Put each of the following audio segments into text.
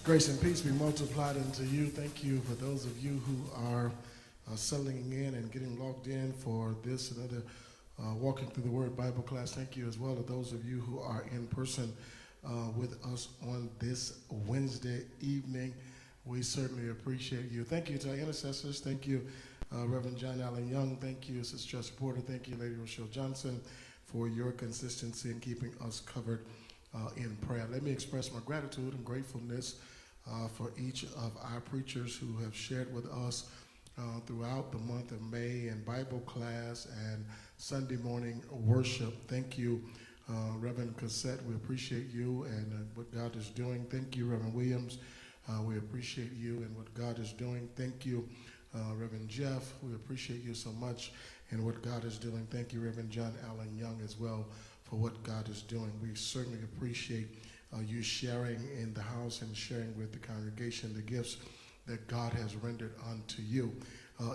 Grace and peace be multiplied unto you. Thank you for those of you who are settling in and getting logged in for this and other Walking Through the Word Bible class. Thank you as well to those of you who are in person with us on this Wednesday evening. We certainly appreciate you. Thank you to our intercessors. Thank you, Reverend John Allen Young. Thank you, Sister Jessica Porter. Thank you, Lady Rochelle Johnson, for your consistency in keeping us covered in prayer. Let me express my gratitude and gratefulness for each of our preachers who have shared with us throughout the month of May in Bible class and Sunday morning worship. Thank you, Reverend Cassette. We appreciate you and what God is doing. Thank you, Reverend Williams. We appreciate you and what God is doing. Thank you, Reverend Jeff. We appreciate you so much and what God is doing. Thank you, Reverend John Allen Young, as well, for what God is doing. We certainly appreciate you sharing in the house and sharing with the congregation the gifts that God has rendered unto you.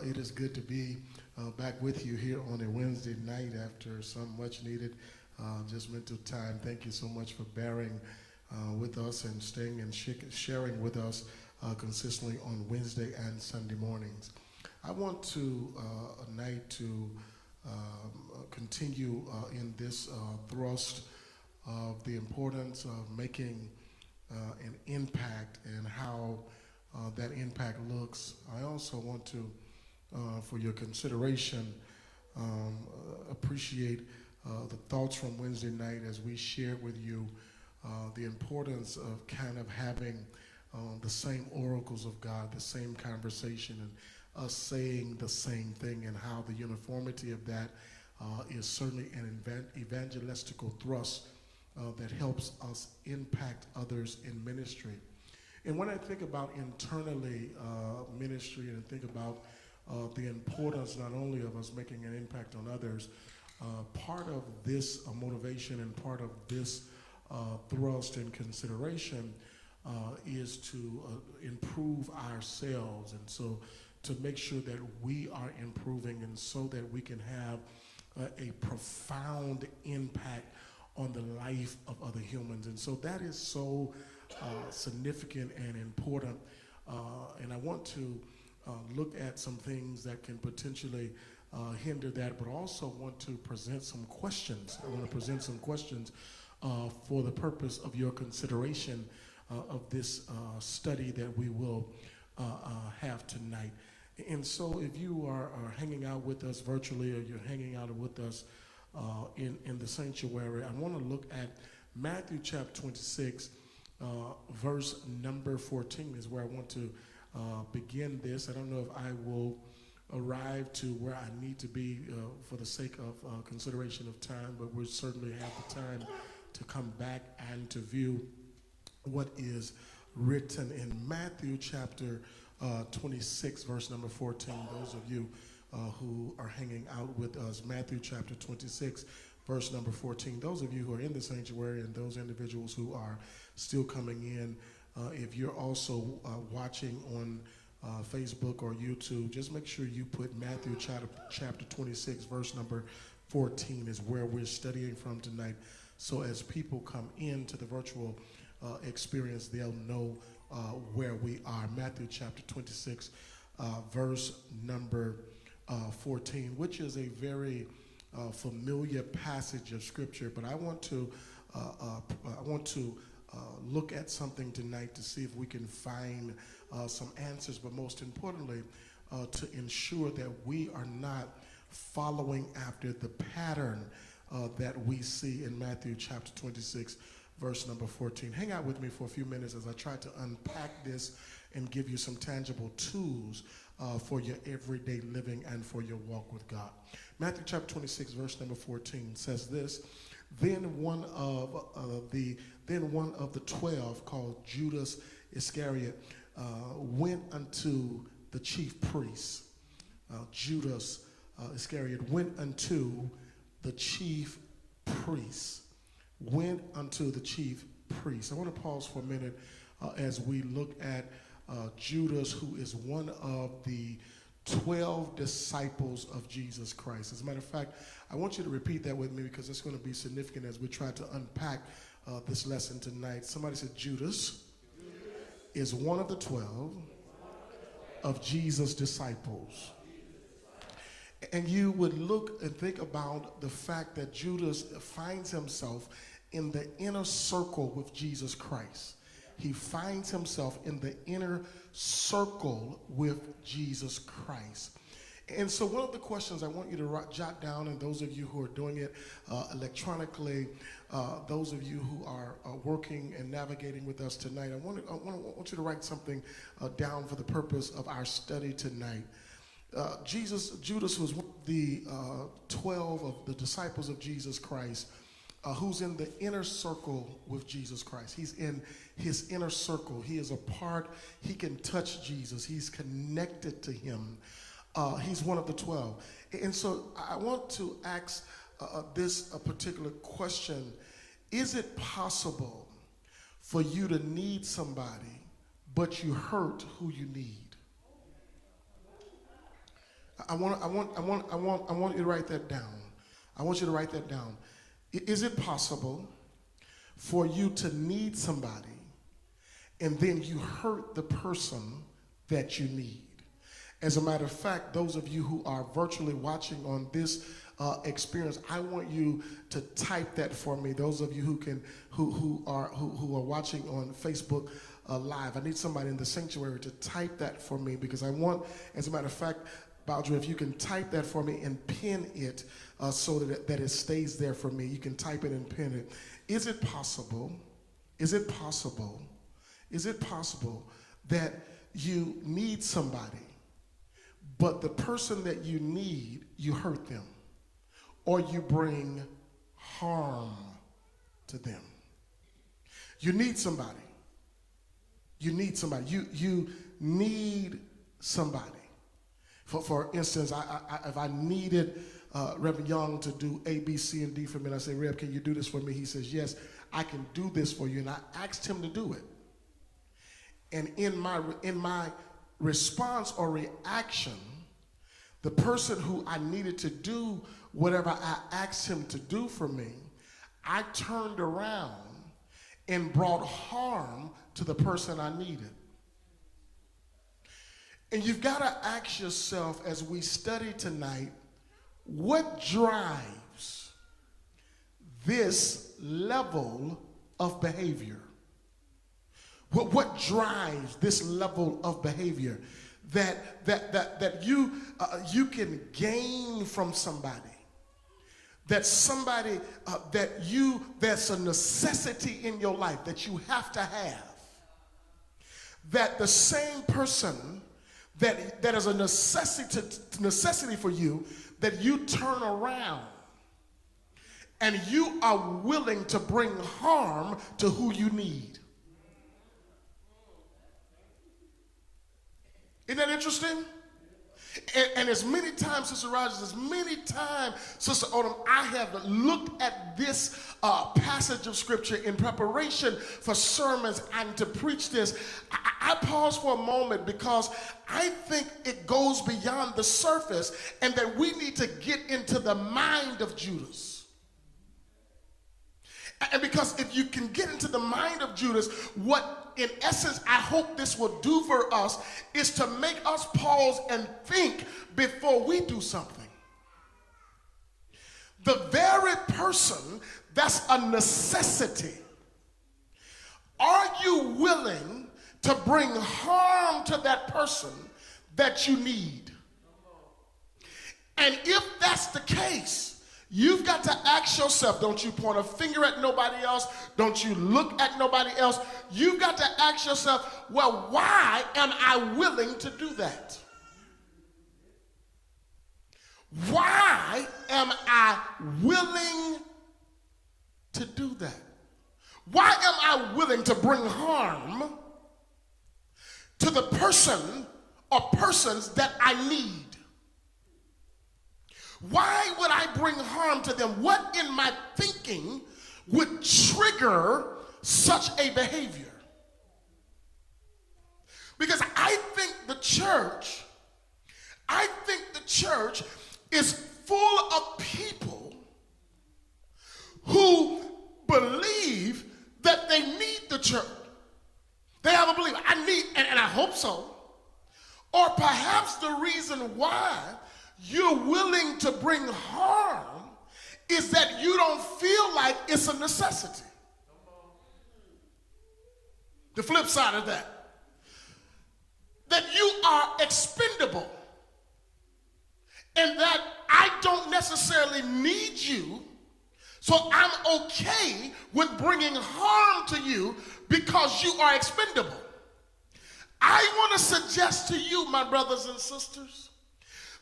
It is good to be back with you here on a Wednesday night after some much needed mental time. Thank you so much for bearing with us and staying and sharing with us consistently on Wednesday and Sunday mornings. I want to tonight to continue in this thrust of the importance of making an impact and how that impact looks. I also want to, for your consideration, appreciate the thoughts from Wednesday night as we shared with you the importance of kind of having the same oracles of God, the same conversation, and us saying the same thing, and how the uniformity of that is certainly an evangelistical thrust that helps us impact others in ministry. And when I think about internally ministry and think about the importance not only of us making an impact on others, part of this motivation and part of this thrust and consideration is to improve ourselves, and so to make sure that we are improving, and so that we can have a profound impact on the life of other humans. And so that is so significant and important. And I want to look at some things that can potentially hinder that, but also want to present some questions. I want to present some questions for the purpose of your consideration of this study that we will have tonight. And so if you are hanging out with us virtually, or you're hanging out with us in the sanctuary, I want to look at Matthew chapter 26, verse number 14 is where I want to begin this. I don't know if I will arrive to where I need to be for the sake of consideration of time, but we certainly have the time to come back and to view what is written in Matthew chapter 26, verse number 14. Those of you who are hanging out with us, Matthew chapter 26, verse number 14. Those of you who are in the sanctuary and those individuals who are still coming in, if you're also watching on Facebook or YouTube, just make sure you put Matthew chapter 26, verse number 14 is where we're studying from tonight. So as people come into the virtual experience, they'll know where we are. Matthew chapter 26, verse number 14, which is a very familiar passage of Scripture, but I want to look at something tonight to see if we can find some answers, but most importantly, to ensure that we are not following after the pattern that we see in Matthew chapter 26, verse number 14. Hang out with me for a few minutes as I try to unpack this and give you some tangible tools for your everyday living and for your walk with God. Matthew chapter 26, verse number 14 says this: Then one of the 12, called Judas Iscariot, went unto the chief priests. Judas Iscariot went unto the chief priests. Went unto the chief priests. I want to pause for a minute as we look at Judas, who is one of the 12 disciples of Jesus Christ. As a matter of fact, I want you to repeat that with me, because it's going to be significant as we try to unpack this lesson tonight. Somebody said Judas. is one of the 12 of Jesus' disciples. And you would look and think about the fact that Judas finds himself in the inner circle with Jesus Christ. He finds himself in the inner circle with Jesus Christ. And so one of the questions I want you to jot down, and those of you who are doing it electronically, those of you who are working and navigating with us tonight, I want you to write something down for the purpose of our study tonight. Judas was one of the 12 of the disciples of Jesus Christ, who's in the inner circle with Jesus Christ. He's in his inner circle. He is a part. He can touch Jesus. He's connected to him. He's one of the 12. And so I want to ask this particular question. Is it possible for you to need somebody, but you hurt who you need? I want you to write that down. I want you to write that down. Is it possible for you to need somebody and then you hurt the person that you need? As a matter of fact, those of you who are virtually watching on this experience, I want you to type that for me. Those of you who are watching on Facebook Live, I need somebody in the sanctuary to type that for me, because I want, as a matter of fact, Baldry, if you can type that for me and pin it so that it stays there for me. You can type it and pin it. Is it possible that you need somebody, but the person that you need, you hurt them, or you bring harm to them? You need somebody. You need somebody. You need somebody. For instance, if I needed Reverend Young to do A, B, C, and D for me, and I say, Reb, can you do this for me? He says, yes, I can do this for you. And I asked him to do it. And in my response or reaction, the person who I needed to do whatever I asked him to do for me, I turned around and brought harm to the person I needed. And you've got to ask yourself, as we study tonight, what drives this level of behavior? What drives this level of behavior that you can gain from somebody? That somebody that's a necessity in your life that you have to have. That the same person that is a necessity for you, that you turn around and you are willing to bring harm to who you need. Isn't that interesting? And as many times, Sister Rogers, as many times, Sister Odom, I have looked at this passage of Scripture in preparation for sermons and to preach this. I pause for a moment because I think it goes beyond the surface, and that we need to get into the mind of Judas. And because if you can get into the mind of Judas, what in essence I hope this will do for us is to make us pause and think before we do something. The very person that's a necessity, are you willing to bring harm to that person that you need? And if that's the case, you've got to ask yourself, don't you point a finger at nobody else, don't you look at nobody else. You've got to ask yourself, well, why am I willing to do that? Why am I willing to do that? Why am I willing to bring harm to the person or persons that I need? Why would I bring harm to them? What in my thinking would trigger such a behavior? Because I think the church is full of people who believe that they need the church. They have a belief. I also, or perhaps the reason why you're willing to bring harm is that you don't feel like it's a necessity. The flip side of that you are expendable, and that I don't necessarily need you, so I'm okay with bringing harm to you because you are expendable. I want to suggest to you, my brothers and sisters,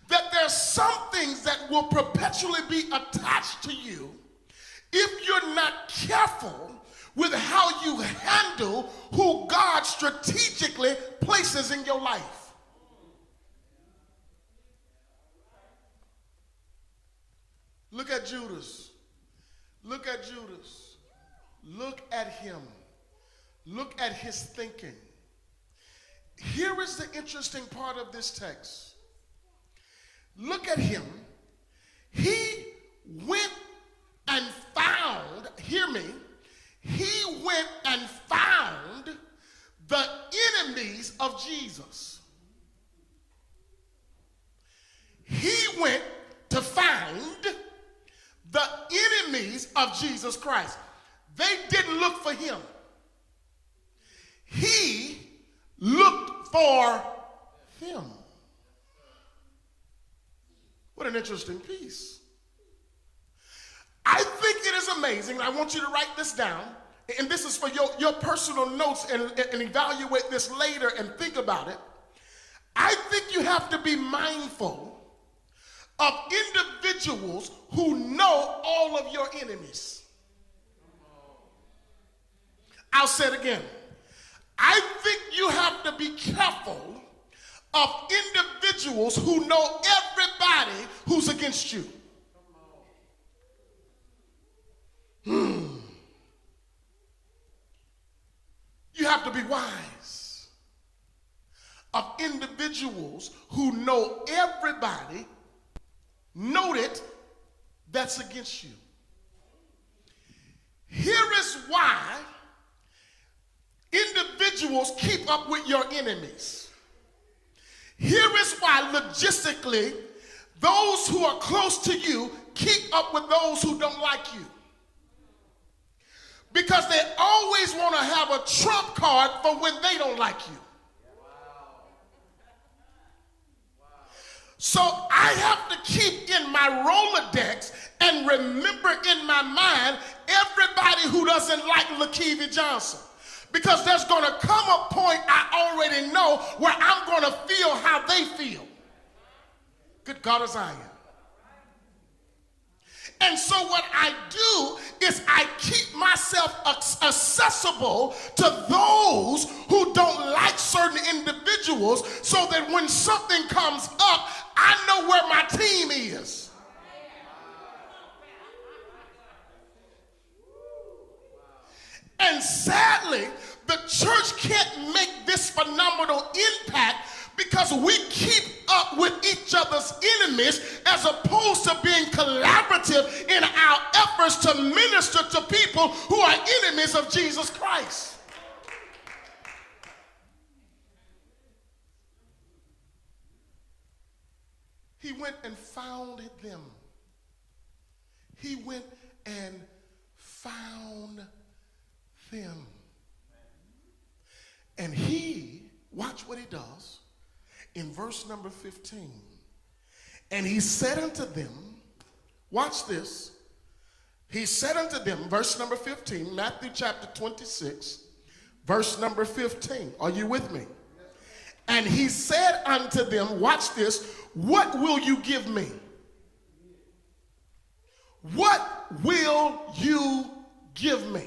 that there's some things that will perpetually be attached to you if you're not careful with how you handle who God strategically places in your life. Look at Judas. Look at Judas. Look at him. Look at his thinking. Here is the interesting part of this text. Look at him. He went and found, hear me, he went and found the enemies of Jesus. He went to find the enemies of Jesus Christ. They didn't look for him. He looked for them. What an interesting piece. I think it is amazing. I want you to write this down, and this is for your personal notes, and evaluate this later and think about it. I think you have to be mindful of individuals who know all of your enemies. I'll say it again. I think you have to be careful of individuals who know everybody who's against you. You have to be wise of individuals who know everybody, noted, that's against you. Here is why individuals keep up with your enemies. Here is why logistically those who are close to you keep up with those who don't like you. Because they always want to have a trump card for when they don't like you. So I have to keep in my Rolodex and remember in my mind everybody who doesn't like Lakeivia Johnson. Because there's going to come a point I already know where I'm going to feel how they feel. Good God of Zion. And so what I do is I keep myself accessible to those who don't like certain individuals, so that when something comes up, I know where my team is. And sadly, the church can't make this phenomenal impact because we keep up with each other's enemies as opposed to being collaborative in our efforts to minister to people who are enemies of Jesus Christ. He went and found them. He went and found them. And he, watch what he does in verse number 15. And he said unto them, watch this. He said unto them, verse number 15, Matthew chapter 26, verse number 15. Are you with me? And he said unto them, watch this, what will you give me? What will you give me?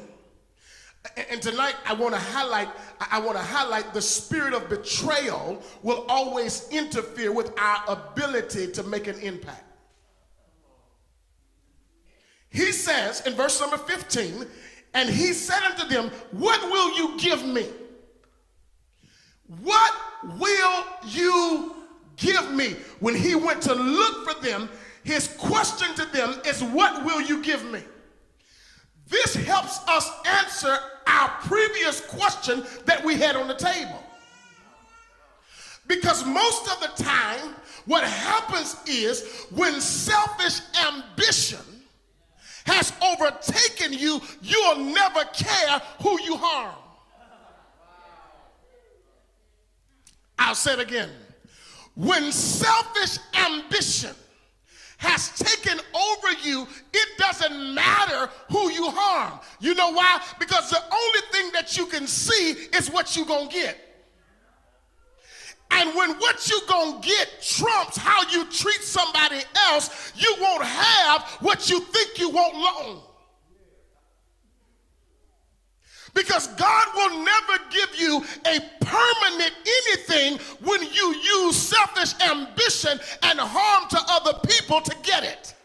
And tonight I want to highlight the spirit of betrayal will always interfere with our ability to make an impact. He says in verse number 15, and he said unto them, what will you give me? What will you give me? When he went to look for them, his question to them is, what will you give me? This helps us answer our previous question that we had on the table. Because most of the time, what happens is when selfish ambition has overtaken you, you'll never care who you harm. I'll say it again. When selfish ambition has taken over you, it doesn't matter who you harm. You know why? Because the only thing that you can see is what you're going to get. And when what you're going to get trumps how you treat somebody else, you won't have what you think you want long. Because God will never give you a permanent anything when you use selfish ambition and harm to other people to get it.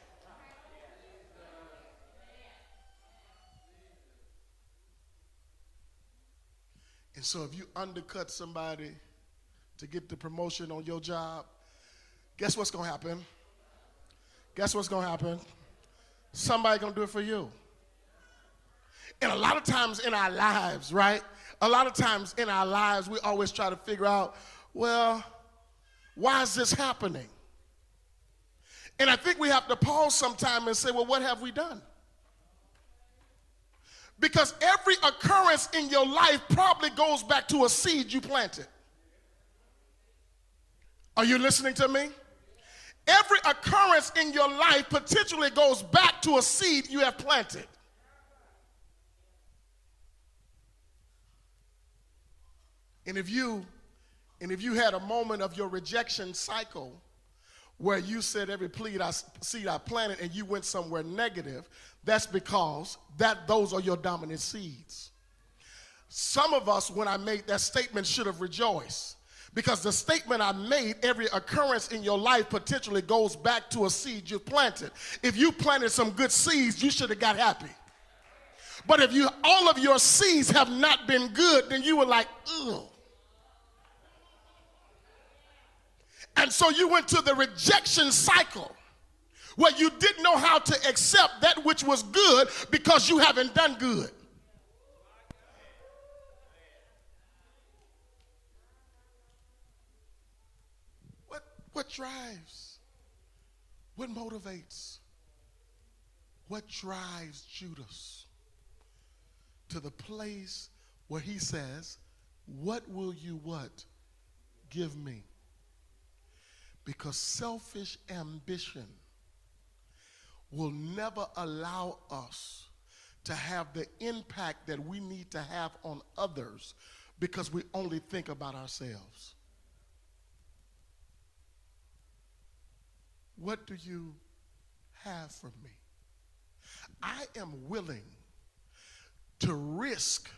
And so if you undercut somebody to get the promotion on your job, guess what's going to happen? Guess what's going to happen? Somebody's going to do it for you. And a lot of times in our lives, right? A lot of times in our lives, we always try to figure out, well, why is this happening? And I think we have to pause sometime and say, well, what have we done? Because every occurrence in your life probably goes back to a seed you planted. Are you listening to me? Every occurrence in your life potentially goes back to a seed you have planted. And if you had a moment of your rejection cycle where you said every seed I planted and you went somewhere negative, that's because those are your dominant seeds. Some of us, when I made that statement, should have rejoiced. Because the statement I made, every occurrence in your life potentially goes back to a seed you planted. If you planted some good seeds, you should have got happy. But if all of your seeds have not been good, then you were like, ugh. And so you went to the rejection cycle where you didn't know how to accept that which was good because you haven't done good. What drives? What motivates? What drives Judas to the place where he says, what will you what? Give me. Because selfish ambition will never allow us to have the impact that we need to have on others because we only think about ourselves. What do you have for me? I am willing to risk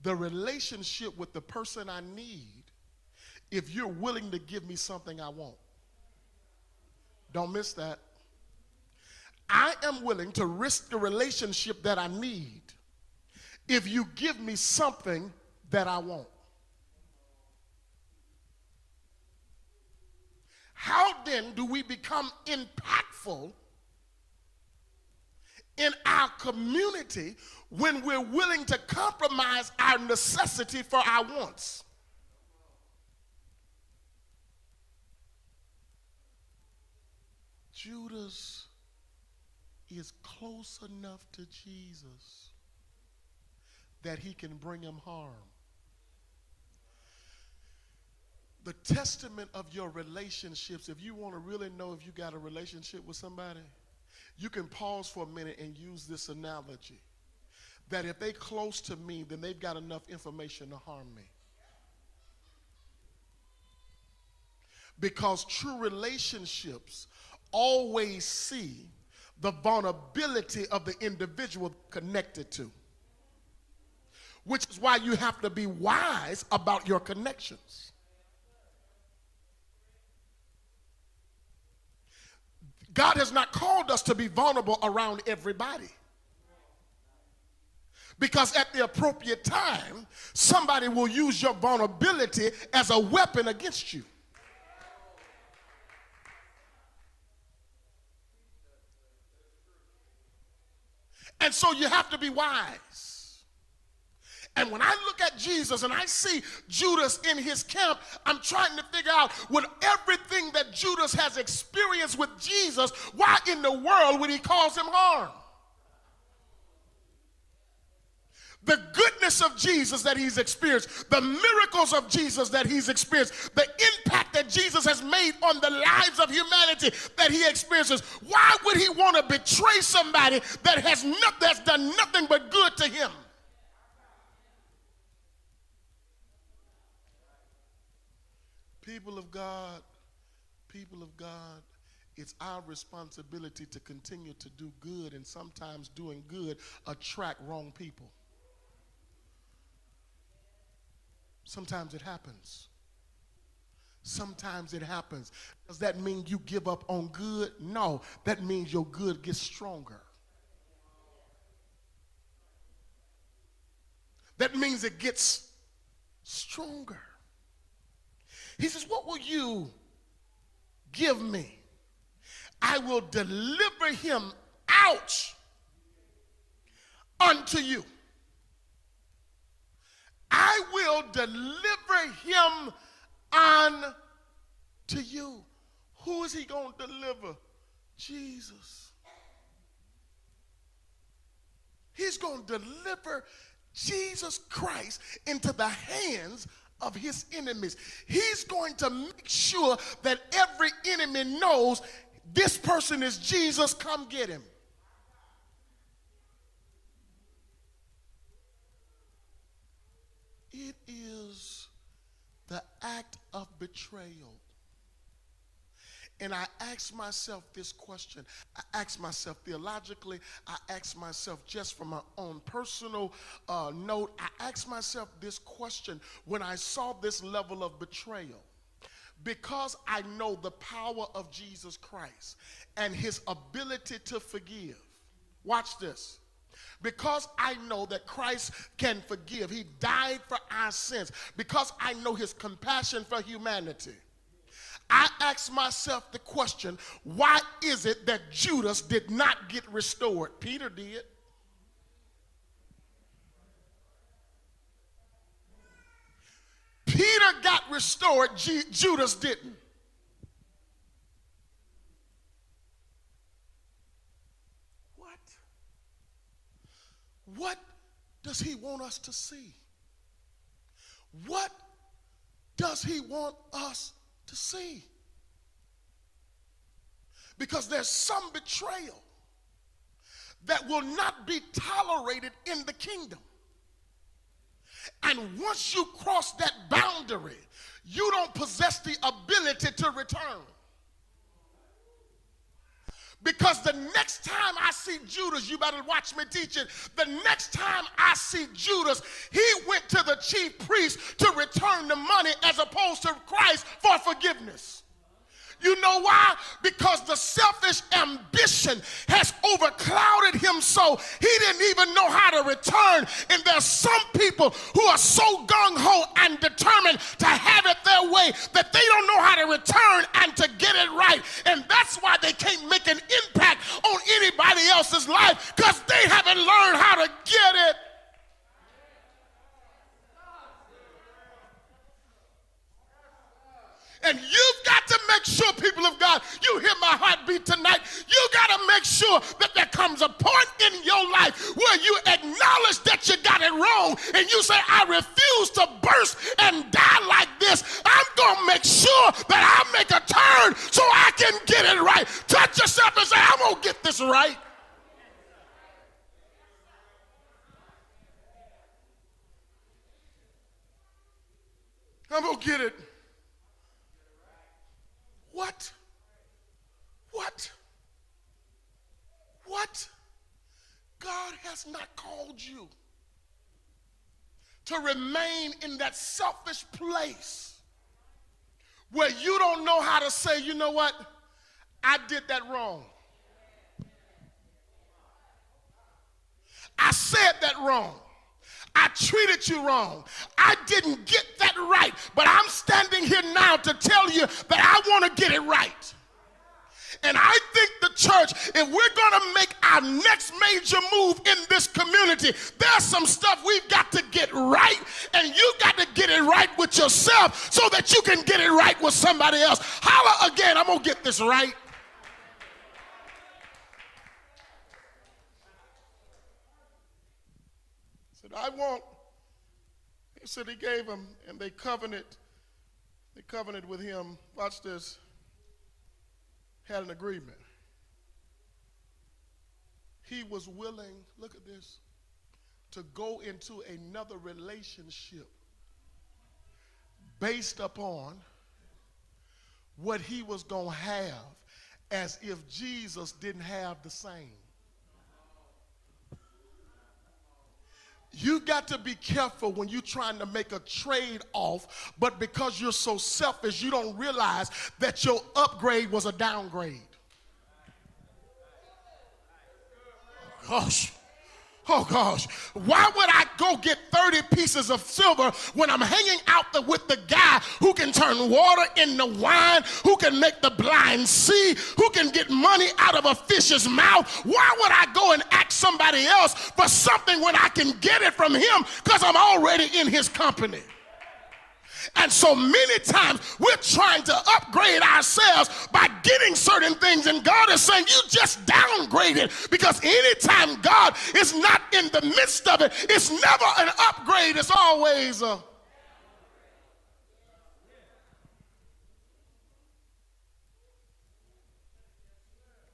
the relationship with the person I need if you're willing to give me something I want. Don't miss that. I am willing to risk the relationship that I need if you give me something that I want. How then do we become impactful in our community when we're willing to compromise our necessity for our wants? Judas is close enough to Jesus that he can bring him harm. The testament of your relationships, if you want to really know if you got a relationship with somebody, you can pause for a minute and use this analogy. That if they're close to me, then they've got enough information to harm me. Because true relationships always see the vulnerability of the individual connected to. Which is why you have to be wise about your connections. God has not called us to be vulnerable around everybody. Because at the appropriate time, somebody will use your vulnerability as a weapon against you. And so you have to be wise. And when I look at Jesus and I see Judas in his camp, I'm trying to figure out, with everything that Judas has experienced with Jesus, why in the world would he cause him harm? The goodness of Jesus that he's experienced, the miracles of Jesus that he's experienced, the impact that Jesus has made on the lives of humanity that he experiences, why would he want to betray somebody that that's done nothing but good to him? People of God, it's our responsibility to continue to do good, and sometimes doing good attract wrong people. Sometimes it happens. Sometimes it happens. Does that mean you give up on good? No, that means your good gets stronger. That means it gets stronger. He says, what will you give me? I will deliver him out unto you. I will deliver him unto you. Who is he going to deliver? Jesus. He's going to deliver Jesus Christ into the hands of his enemies. He's going to make sure that every enemy knows this person is Jesus, come get him. It is the act of betrayal. And I ask myself this question. I ask myself theologically. I ask myself just from my own personal note. I ask myself this question when I saw this level of betrayal. Because I know the power of Jesus Christ and his ability to forgive. Watch this. Because I know that Christ can forgive. He died for our sins. Because I know his compassion for humanity. I ask myself the question, why is it that Judas did not get restored? Peter did. Peter got restored, Judas didn't. What does he want us to see? What does he want us to see? Because there's some betrayal that will not be tolerated in the kingdom. And once you cross that boundary, you don't possess the ability to return. Because the next time I see Judas, you better watch me teach it. The next time I see Judas, he went to the chief priest to return the money as opposed to Christ for forgiveness. You know why? Because the selfish ambition has overclouded him so he didn't even know how to return. And there's some people who are so gung-ho and determined to have it their way that they don't know how to return and to get it right. And that's why they can't make an impact on anybody else's life, because they haven't learned how to get it. And you've got to make sure, people of God, you hear my heartbeat tonight. You got to make sure that there comes a point in your life where you acknowledge that you got it wrong and you say, I refuse to burst and die like this. I'm going to make sure that I make a turn so I can get it right. Touch yourself and say, I'm going to get this right. I'm going to get it. What? God has not called you to remain in that selfish place where you don't know how to say, you know what? I did that wrong. I said that wrong. I treated you wrong. I didn't get that right. But I'm standing here now to tell you that I want to get it right. And I think the church, if we're going to make our next major move in this community, there's some stuff we've got to get right, and you got to get it right with yourself so that you can get it right with somebody else. Holler again, I'm going to get this right. I want, he said he gave him, and they covenanted with him. Watch this. Had an agreement. He was willing, look at this, to go into another relationship based upon what he was going to have, as if Jesus didn't have the same. You got to be careful when you're trying to make a trade-off, but because you're so selfish, you don't realize that your upgrade was a downgrade. Gosh. Oh, gosh. Why would I go get 30 pieces of silver when I'm hanging out with the guy who can turn water into wine, who can make the blind see, who can get money out of a fish's mouth? Why would I go and ask somebody else for something when I can get it from him because I'm already in his company? And so many times we're trying to upgrade ourselves by getting certain things, and God is saying you just downgraded, because anytime God is not in the midst of it, it's never an upgrade, it's always a...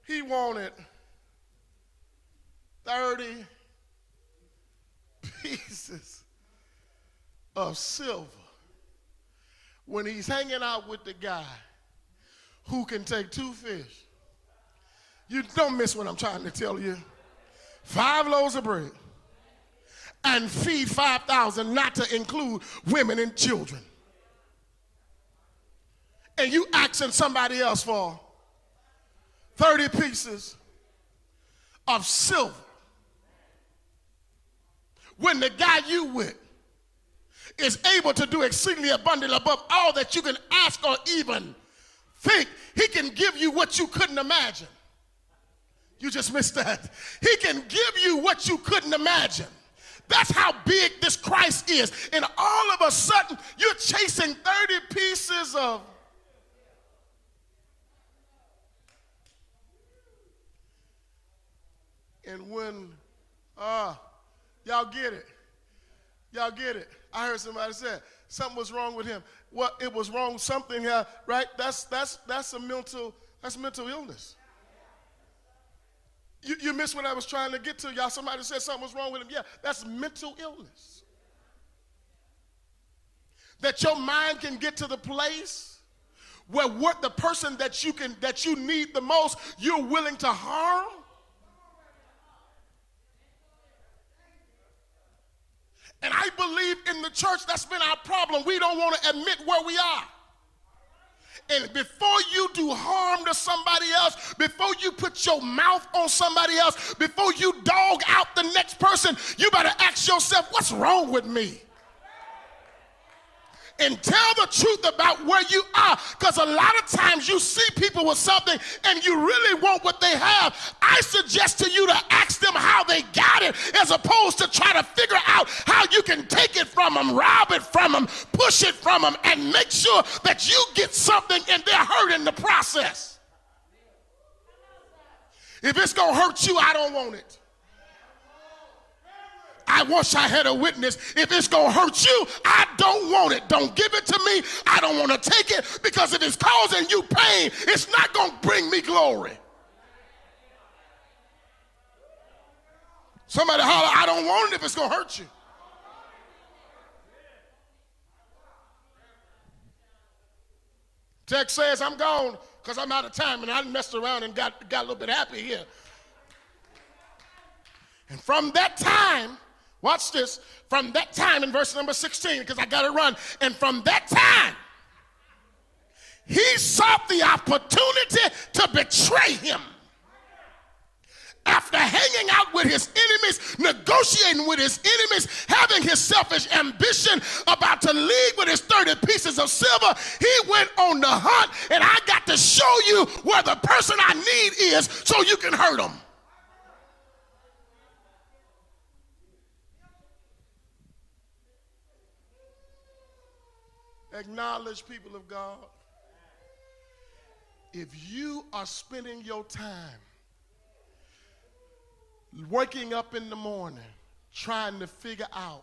He wanted 30 pieces of silver when he's hanging out with the guy who can take 2 fish. You don't miss what I'm trying to tell you. 5 loaves of bread and feed 5,000, not to include women and children. And you asking somebody else for 30 pieces of silver when the guy you with is able to do exceedingly abundantly above all that you can ask or even think. He can give you what you couldn't imagine. You just missed that. He can give you what you couldn't imagine. That's how big this Christ is. And all of a sudden, you're chasing 30 pieces of... And when, y'all get it. Y'all get it. I heard somebody say something was wrong with him. Well, it was wrong something, right? That's mental illness. You missed what I was trying to get to, y'all. Somebody said something was wrong with him. Yeah, that's mental illness. That your mind can get to the place where what the person that you need the most, you're willing to harm. And I believe in the church that's been our problem. We don't want to admit where we are. And before you do harm to somebody else, before you put your mouth on somebody else, before you dog out the next person, you better ask yourself, what's wrong with me? And tell the truth about where you are, because a lot of times you see people with something and you really want what they have. I suggest to you to ask them how they got it, as opposed to try to figure out how you can take it from them, rob it from them, push it from them, and make sure that you get something and they're hurt in the process. If it's going to hurt you, I don't want it. I wish I had a witness. If it's going to hurt you, I don't want it. Don't give it to me. I don't want to take it, because if it's causing you pain, it's not going to bring me glory. Somebody holler, I don't want it if it's going to hurt you. Text says I'm gone because I'm out of time, and I messed around and got a little bit happy here. And from that time, watch this, from that time in verse number 16, because I got to run. And from that time, he sought the opportunity to betray him. After hanging out with his enemies, negotiating with his enemies, having his selfish ambition, about to leave with his 30 pieces of silver, he went on the hunt. And I got to show you where the person I need is so you can hurt him. Acknowledge, people of God, if you are spending your time waking up in the morning trying to figure out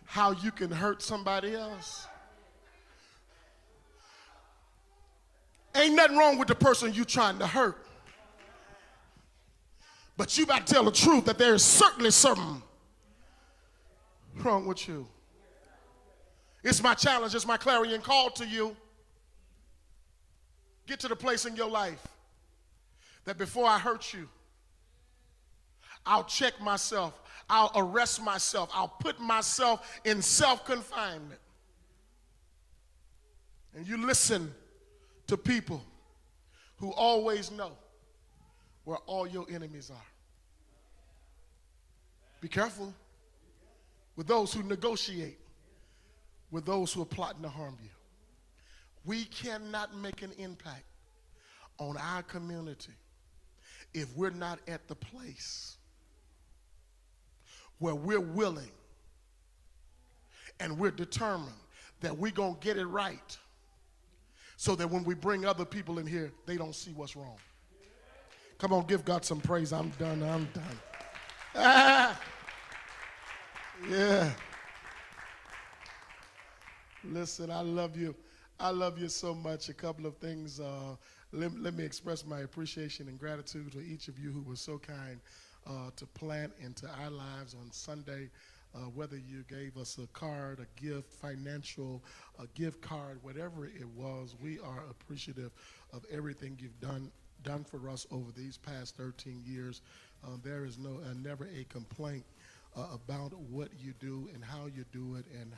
how you can hurt somebody else, ain't nothing wrong with the person you trying to hurt. But you got to tell the truth that there is certainly something wrong with you. It's my challenge, it's my clarion call to you. Get to the place in your life that before I hurt you, I'll check myself, I'll arrest myself, I'll put myself in self-confinement. And you listen to people who always know where all your enemies are. Be careful with those who negotiate with those who are plotting to harm you. We cannot make an impact on our community if we're not at the place where we're willing and we're determined that we're going to get it right so that when we bring other people in here, they don't see what's wrong. Come on, give God some praise. I'm done. Ah, yeah. Listen, I love you. I love you so much. A couple of things. Let me express my appreciation and gratitude to each of you who were so kind to plant into our lives on Sunday. Whether you gave us a card, a gift, financial, a gift card, whatever it was, we are appreciative of everything you've done for us over these past 13 years. There is never a complaint about what you do and how you do it and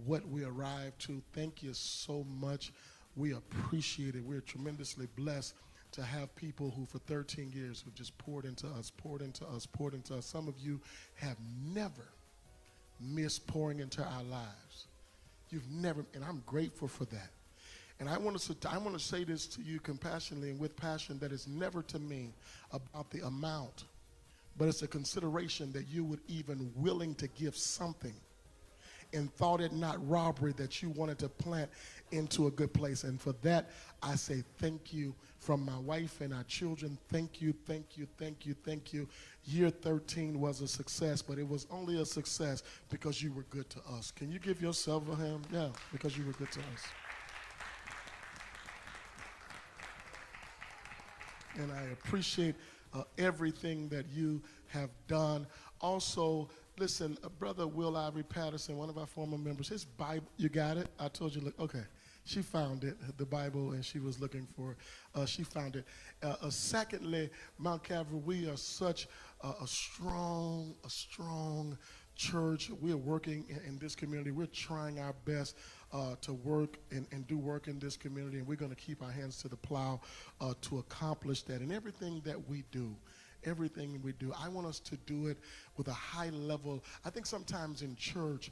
what we arrive to. Thank you so much. We appreciate it. We're tremendously blessed to have people who for 13 years have just poured into us. Some of you have never missed pouring into our lives. You've never, and I'm grateful for that. And I want to say this to you compassionately and with passion, that it's never to me about the amount, but it's a consideration that you would even willing to give something and thought it not robbery that you wanted to plant into a good place. And for that, I say thank you from my wife and our children. Thank you. Year 13 was a success, but it was only a success because you were good to us. Can you give yourself a hand? Yeah, because you were good to us. And I appreciate everything that you have done. Also, listen, Brother Will Ivory Patterson, one of our former members, his Bible, you got it? I told you, look, okay. She found it, the Bible, and she was looking for it. She found it. Secondly, Mount Calvary, we are such a strong church. We're working in this community. We're trying our best to work and do work in this community, and we're going to keep our hands to the plow to accomplish that. And everything we do, I want us to do it with a high level. I think sometimes in church,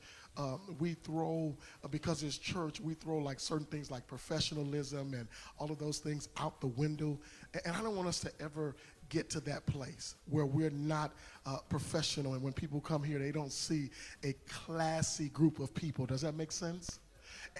we throw, because it's church, we throw like certain things like professionalism and all of those things out the window. And I don't want us to ever get to that place where we're not professional, and when people come here, they don't see a classy group of people. Does that make sense?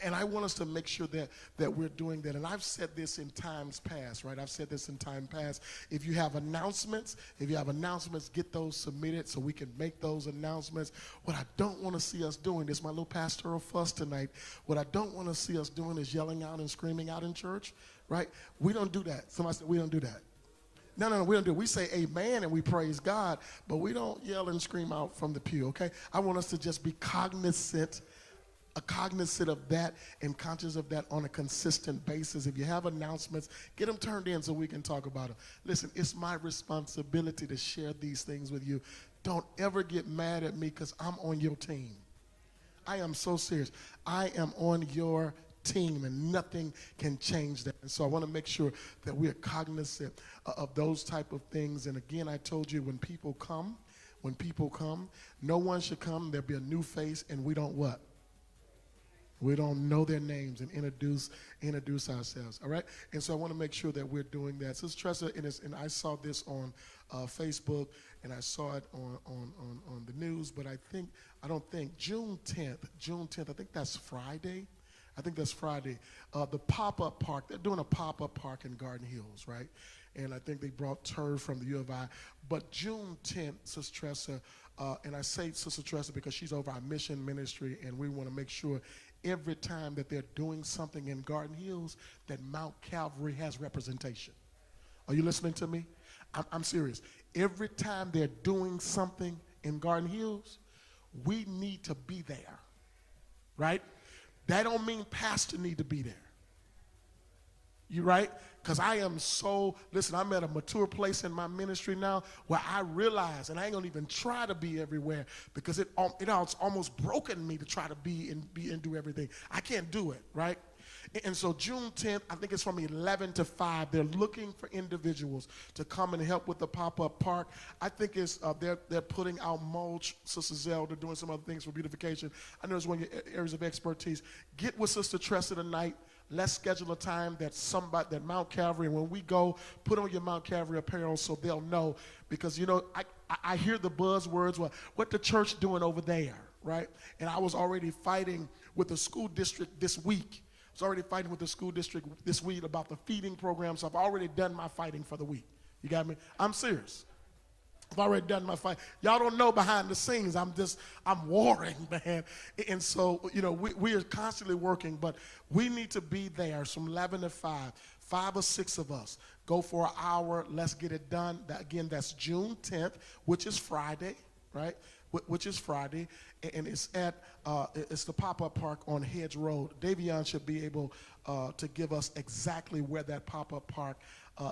And I want us to make sure that we're doing that. And I've said this in times past, right? If you have announcements, get those submitted so we can make those announcements. What I don't want to see us doing, this is my little pastoral fuss tonight, what I don't want to see us doing is yelling out and screaming out in church, right? We don't do that. Somebody said, we don't do that. No, we don't do it. We say amen and we praise God, but we don't yell and scream out from the pew, okay? I want us to just be cognizant of that and conscious of that on a consistent basis. If you have announcements, get them turned in so we can talk about them. Listen, it's my responsibility to share these things with you. Don't ever get mad at me because I'm on your team. I am so serious. I am on your team, and nothing can change that. And so I want to make sure that we are cognizant of those type of things. And again, I told you, when people come, no one should come. There'll be a new face, and we don't what? We don't know their names and introduce ourselves, all right? And so I want to make sure that we're doing that. Sister Tressa, and I saw this on Facebook, and I saw it on the news, but June 10th, I think that's Friday. I think that's Friday. The pop-up park, they're doing a pop-up park in Garden Hills, right? And I think they brought turf from the U of I. But June 10th, Sister Tressa, and I say Sister Tressa because she's over our mission ministry, and we want to make sure every time that they're doing something in Garden Hills that Mount Calvary has representation. Are you listening to me? I'm serious. Every time they're doing something in Garden Hills, we need to be there, right? That don't mean pastor need to be there. You right? Because I am so, listen, I'm at a mature place in my ministry now where I realize, and I ain't gonna even try to be everywhere because it's almost broken me to try to be and do everything. I can't do it, right? And so June 10th, I think it's from 11 to 5. They're looking for individuals to come and help with the pop-up park. I think it's they're putting out mulch. Sister Zelda doing some other things for beautification. I know it's one of your areas of expertise. Get with Sister Tressa tonight. Let's schedule a time that Mount Calvary, and when we go, put on your Mount Calvary apparel so they'll know. Because, you know, I hear the buzzwords, well, what the church doing over there, right? And I was already fighting with the school district this week. I was already fighting with the school district this week about the feeding program, so I've already done my fighting for the week. You got me? I'm serious. I've already done my fight. Y'all don't know behind the scenes. I'm warring, man. And so, you know, we are constantly working, but we need to be there from 11 to 5. 5 or 6 of us go for an hour. Let's get it done. Again, that's June 10th, which is Friday, right? Which is Friday, and it's at it's the pop-up park on Hedge Road. Davion should be able to give us exactly where that pop-up park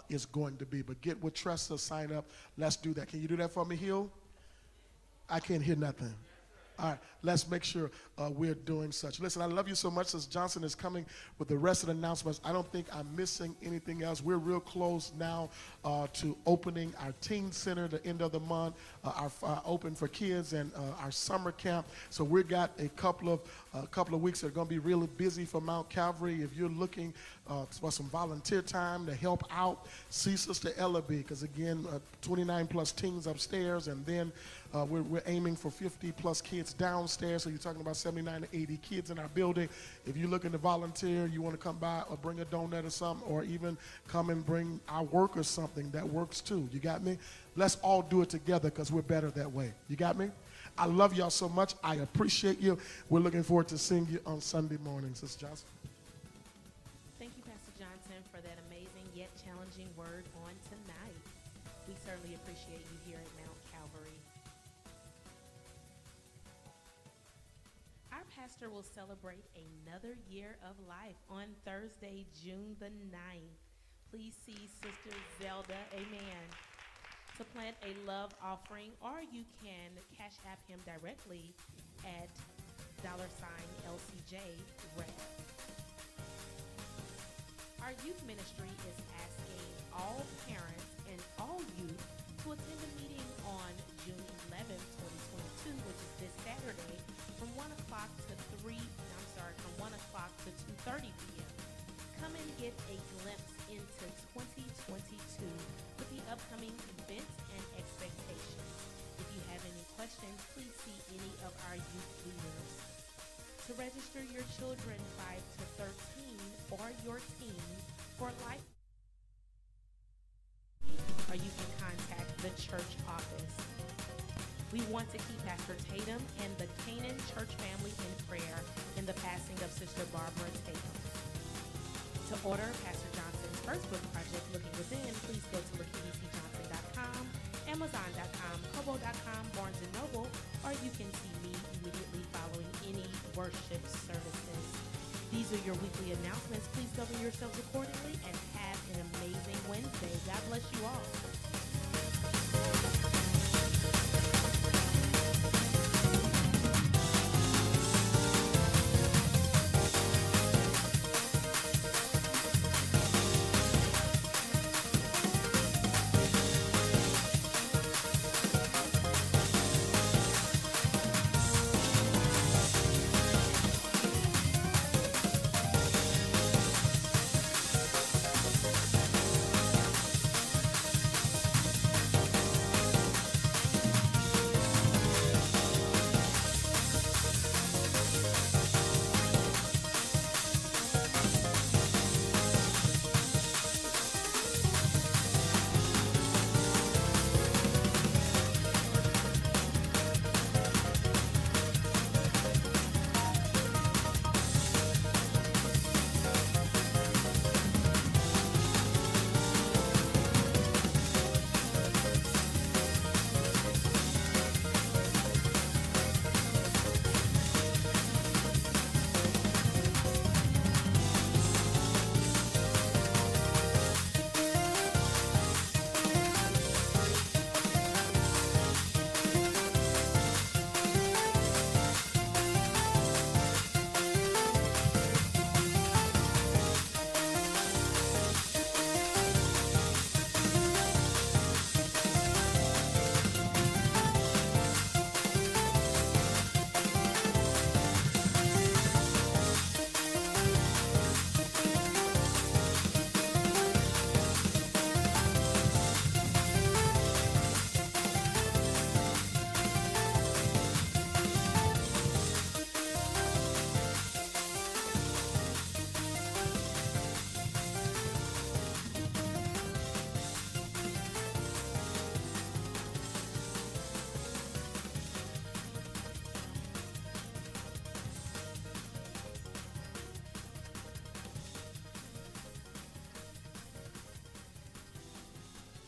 is going to be. But get with Tressa, sign up. Let's do that. Can you do that for me, Hill? I can't hear nothing. All right, let's make sure we're doing such. Listen, I love you so much. Since Johnson is coming with the rest of the announcements, I don't think I'm missing anything else. We're real close now to opening our teen center the end of the month, our open for kids, and our summer camp. So we've got a couple of weeks that are going to be really busy for Mount Calvary. If you're looking for some volunteer time to help out, see Sister Ellaby, because again, 29 plus teens upstairs, and then we're aiming for 50 plus kids downstairs. So you're talking about 79 to 80 kids in our building. If you're looking to volunteer, you want to come by or bring a donut or something, or even come and bring our work or something, that works too. You got me? Let's all do it together because we're better that way. You got me? I love y'all so much. I appreciate you. We're looking forward to seeing you on Sunday morning, Sister Johnson. Thank you, Pastor Johnson, for that amazing yet challenging word on tonight. We certainly appreciate you here at Mount Calvary. Our pastor will celebrate another year of life on Thursday, June the 9th. Please see Sister Zelda, amen, to plant a love offering, or you can Cash App him directly at $LCJ Rep. Our youth ministry is asking all parents and all youth to attend a meeting on June 11, 2022, which is this Saturday, from 1 o'clock to 2:30 p.m. Come and get a glimpse into 2022 with the upcoming events and expectations. If you have any questions, please see any of our youth leaders. To register your children 5 to 13 or your teen for life, or you can contact the church office. We want to keep Pastor Tatum and the Canaan church family in prayer in the passing of Sister Barbara Tatum. To order Pastor Johnson's first book project, Looking Within, please go to LakeishaCJohnson.com, Amazon.com, Kobo.com, Barnes & Noble, or you can see me immediately following any worship services. These are your weekly announcements. Please govern yourselves accordingly and have an amazing Wednesday. God bless you all.